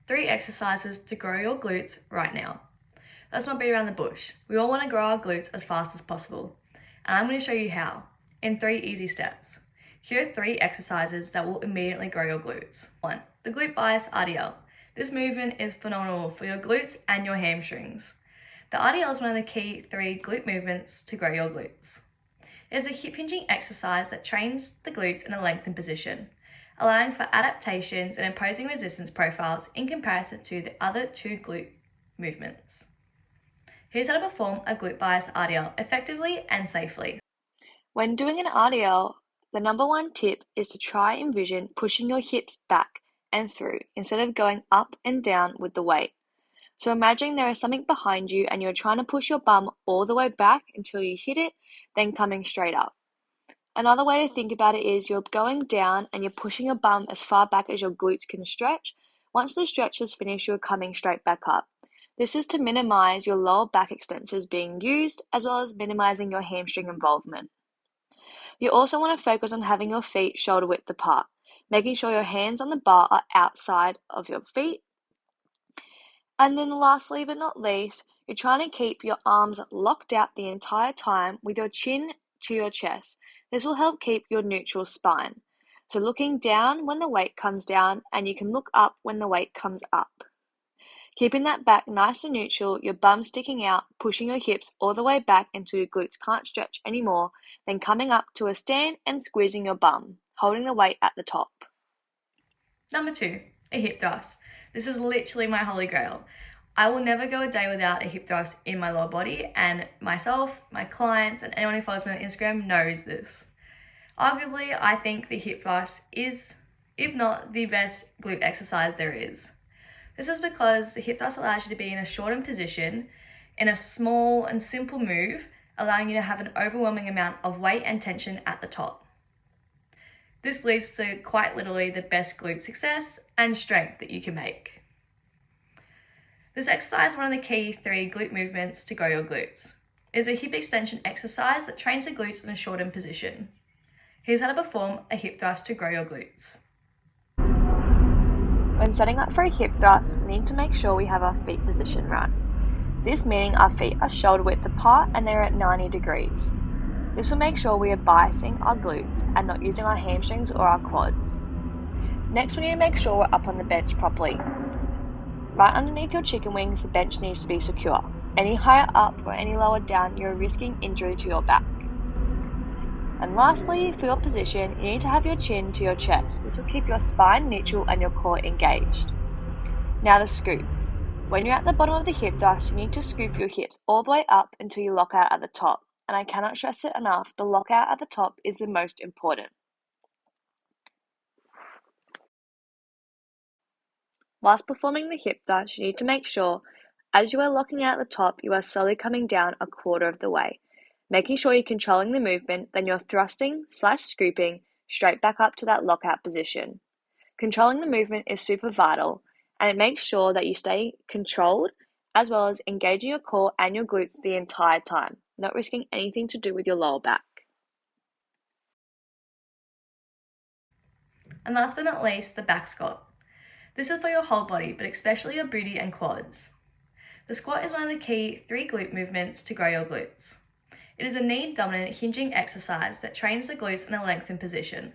3 exercises to grow your glutes right now. Let's not beat around the bush. We all want to grow our glutes as fast as possible. And I'm going to show you how, in 3 easy steps. Here are 3 exercises that will immediately grow your glutes. 1. The glute bias RDL. This movement is phenomenal for your glutes and your hamstrings. The RDL is one of the key 3 glute movements to grow your glutes. It is a hip hinging exercise that trains the glutes in a lengthened position, allowing for adaptations and imposing resistance profiles in comparison to the other 2 glute movements. Here's how to perform a glute bias RDL effectively and safely. When doing an RDL, the number 1 tip is to try and envision pushing your hips back and through instead of going up and down with the weight. So imagine there is something behind you and you're trying to push your bum all the way back until you hit it, then coming straight up. Another way to think about it is you're going down and you're pushing your bum as far back as your glutes can stretch. Once the stretch is finished, you're coming straight back up. This is to minimize your lower back extensors being used, as well as minimizing your hamstring involvement. You also want to focus on having your feet shoulder width apart, making sure your hands on the bar are outside of your feet. And then lastly but not least, you're trying to keep your arms locked out the entire time with your chin to your chest. This will help keep your neutral spine. So looking down when the weight comes down, and you can look up when the weight comes up. Keeping that back nice and neutral, your bum sticking out, pushing your hips all the way back until your glutes can't stretch anymore, then coming up to a stand and squeezing your bum, holding the weight at the top. Number 2, a hip thrust. This is literally my holy grail. I will never go a day without a hip thrust in my lower body, and myself, my clients, and anyone who follows me on Instagram knows this. Arguably, I think the hip thrust is, if not the best glute exercise there is. This is because the hip thrust allows you to be in a shortened position, in a small and simple move, allowing you to have an overwhelming amount of weight and tension at the top. This leads to quite literally the best glute success and strength that you can make. This exercise is one of the key 3 glute movements to grow your glutes. It is a hip extension exercise that trains the glutes in a shortened position. Here's how to perform a hip thrust to grow your glutes. When setting up for a hip thrust, we need to make sure we have our feet positioned right. This meaning our feet are shoulder width apart and they're at 90 degrees. This will make sure we are biasing our glutes and not using our hamstrings or our quads. Next, we need to make sure we're up on the bench properly. Right underneath your chicken wings, the bench needs to be secure. Any higher up or any lower down, you're risking injury to your back. And lastly, for your position, you need to have your chin to your chest. This will keep your spine neutral and your core engaged. Now the scoop. When you're at the bottom of the hip thrust, you need to scoop your hips all the way up until you lock out at the top. And I cannot stress it enough, the lockout at the top is the most important. Whilst performing the hip thrust, you need to make sure, as you are locking out at the top, you are slowly coming down a quarter of the way, making sure you're controlling the movement, then you're thrusting/scooping straight back up to that lockout position. Controlling the movement is super vital, and it makes sure that you stay controlled, as well as engaging your core and your glutes the entire time, not risking anything to do with your lower back. And last but not least, the back squat. This is for your whole body, but especially your booty and quads. The squat is one of the key 3 glute movements to grow your glutes. It is a knee-dominant hinging exercise that trains the glutes in a lengthened position.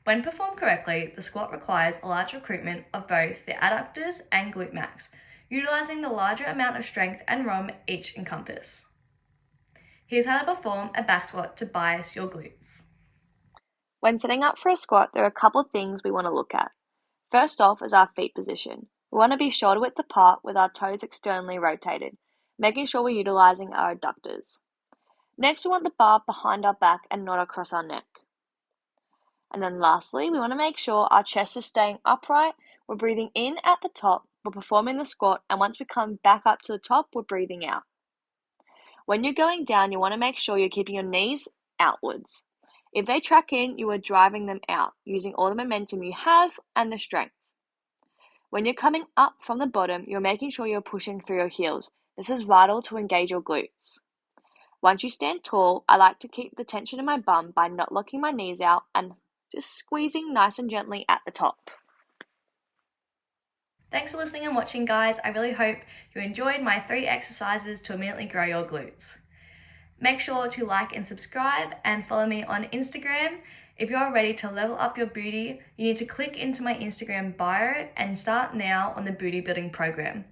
When performed correctly, the squat requires a large recruitment of both the adductors and glute max, utilizing the larger amount of strength and ROM each encompass. Here's how to perform a back squat to bias your glutes. When setting up for a squat, there are a couple of things we want to look at. First off is our feet position. We want to be shoulder width apart with our toes externally rotated, making sure we're utilizing our adductors. Next, we want the bar behind our back and not across our neck. And then lastly, we want to make sure our chest is staying upright. We're breathing in at the top, we're performing the squat, and once we come back up to the top, we're breathing out. When you're going down, you want to make sure you're keeping your knees outwards. If they track in, you are driving them out, using all the momentum you have and the strength. When you're coming up from the bottom, you're making sure you're pushing through your heels. This is vital to engage your glutes. Once you stand tall, I like to keep the tension in my bum by not locking my knees out and just squeezing nice and gently at the top. Thanks for listening and watching, guys. I really hope you enjoyed my 3 exercises to immediately grow your glutes. Make sure to like and subscribe and follow me on Instagram. If you're ready to level up your booty, you need to click into my Instagram bio and start now on the booty building program.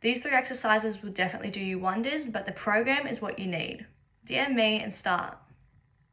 These 3 exercises will definitely do you wonders, but the program is what you need. DM me and start.